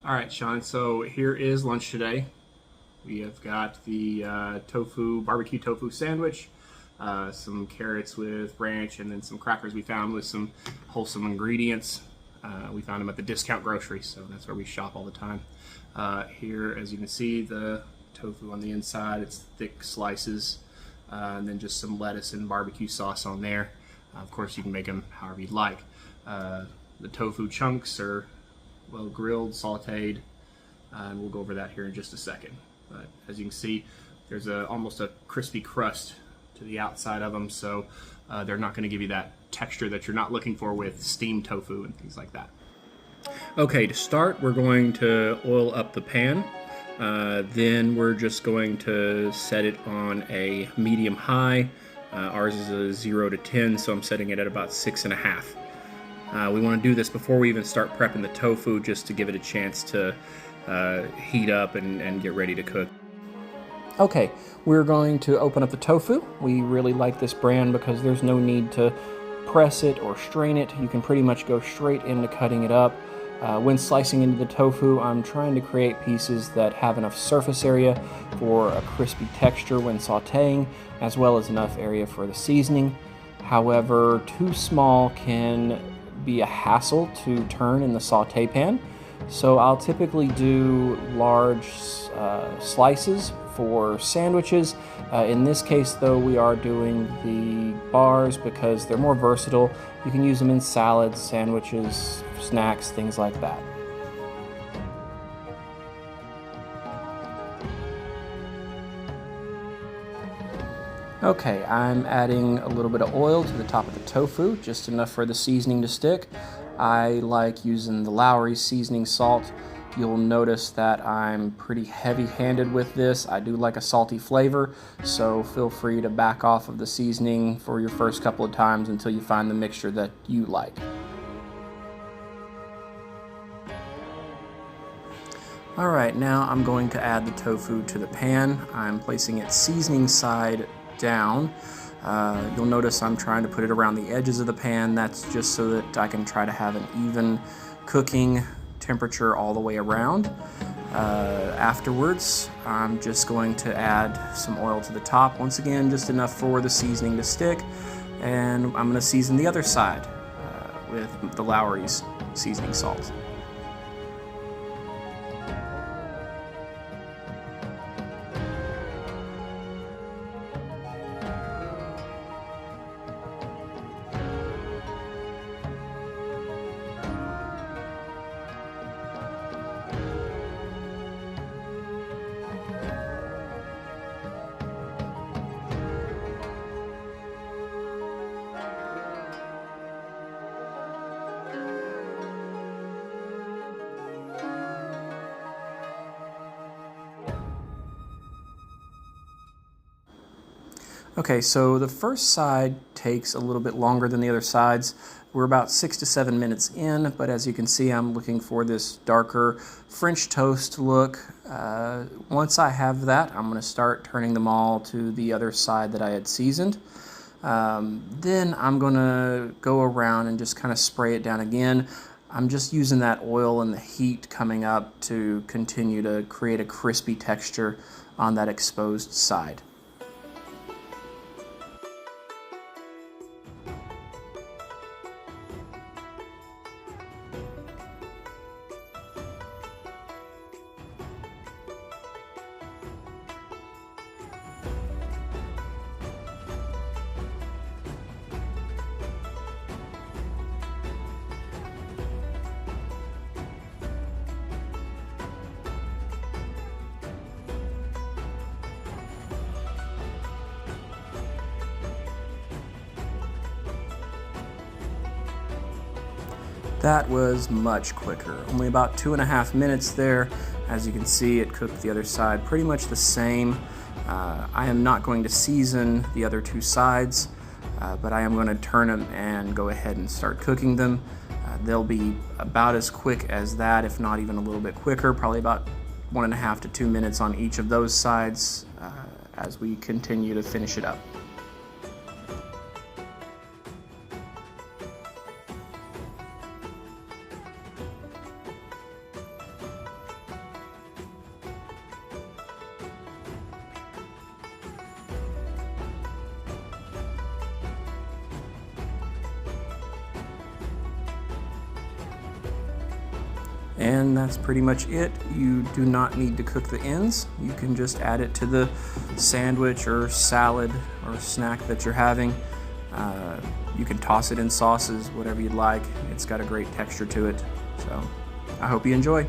All right, Shaun, so here is lunch today. We have got the barbecue tofu sandwich, some carrots with ranch, and then some crackers we found with some wholesome ingredients. We found them at the discount grocery, so that's where we shop all the time. Here, as you can see, the tofu on the inside, it's thick slices, and then just some lettuce and barbecue sauce on there. Of course, you can make them however you'd like. The tofu chunks are well grilled, sautéed, and we'll go over that here in just a second. But as you can see, there's almost a crispy crust to the outside of them, so they're not going to give you that texture that you're not looking for with steamed tofu and things like that. Okay, to start, we're going to oil up the pan. Then we're just going to set it on a medium-high. Ours is a 0 to 10, so I'm setting it at about 6.5. We want to do this before we even start prepping the tofu, just to give it a chance to heat up and get ready to cook. Okay, we're going to open up the tofu. We really like this brand because there's no need to press it or strain it. You can pretty much go straight into cutting it up. When slicing into the tofu, I'm trying to create pieces that have enough surface area for a crispy texture when sauteing, as well as enough area for the seasoning. However, too small can be a hassle to turn in the saute pan, so I'll typically do large slices for sandwiches. In this case, though, we are doing the bars because they're more versatile. You can use them in salads, sandwiches, snacks, things like that. Okay, I'm adding a little bit of oil to the top of the tofu, just enough for the seasoning to stick. I like using the Lowry seasoning salt. You'll notice that I'm pretty heavy-handed with this. I do like a salty flavor, so feel free to back off of the seasoning for your first couple of times until you find the mixture that you like. Alright, now I'm going to add the tofu to the pan. I'm placing it seasoning side down. You'll notice I'm trying to put it around the edges of the pan. That's just so that I can try to have an even cooking temperature all the way around. Afterwards, I'm just going to add some oil to the top. Once again, just enough for the seasoning to stick. And I'm going to season the other side with the Lowry's seasoning salt. Okay, so the first side takes a little bit longer than the other sides. We're about 6 to 7 minutes in, but as you can see, I'm looking for this darker French toast look. Once I have that, I'm going to start turning them all to the other side that I had seasoned. Then I'm going to go around and just kind of spray it down again. I'm just using that oil and the heat coming up to continue to create a crispy texture on that exposed side. That was much quicker, only about 2.5 minutes there. As you can see, it cooked the other side pretty much the same. I am not going to season the other two sides, but I am going to turn them and go ahead and start cooking them. They'll be about as quick as that, if not even a little bit quicker, probably about 1.5 to 2 minutes on each of those sides as we continue to finish it up. And that's pretty much it. You do not need to cook the ends. You can just add it to the sandwich or salad or snack that you're having. You can toss it in sauces, whatever you'd like. It's got a great texture to it. So I hope you enjoy.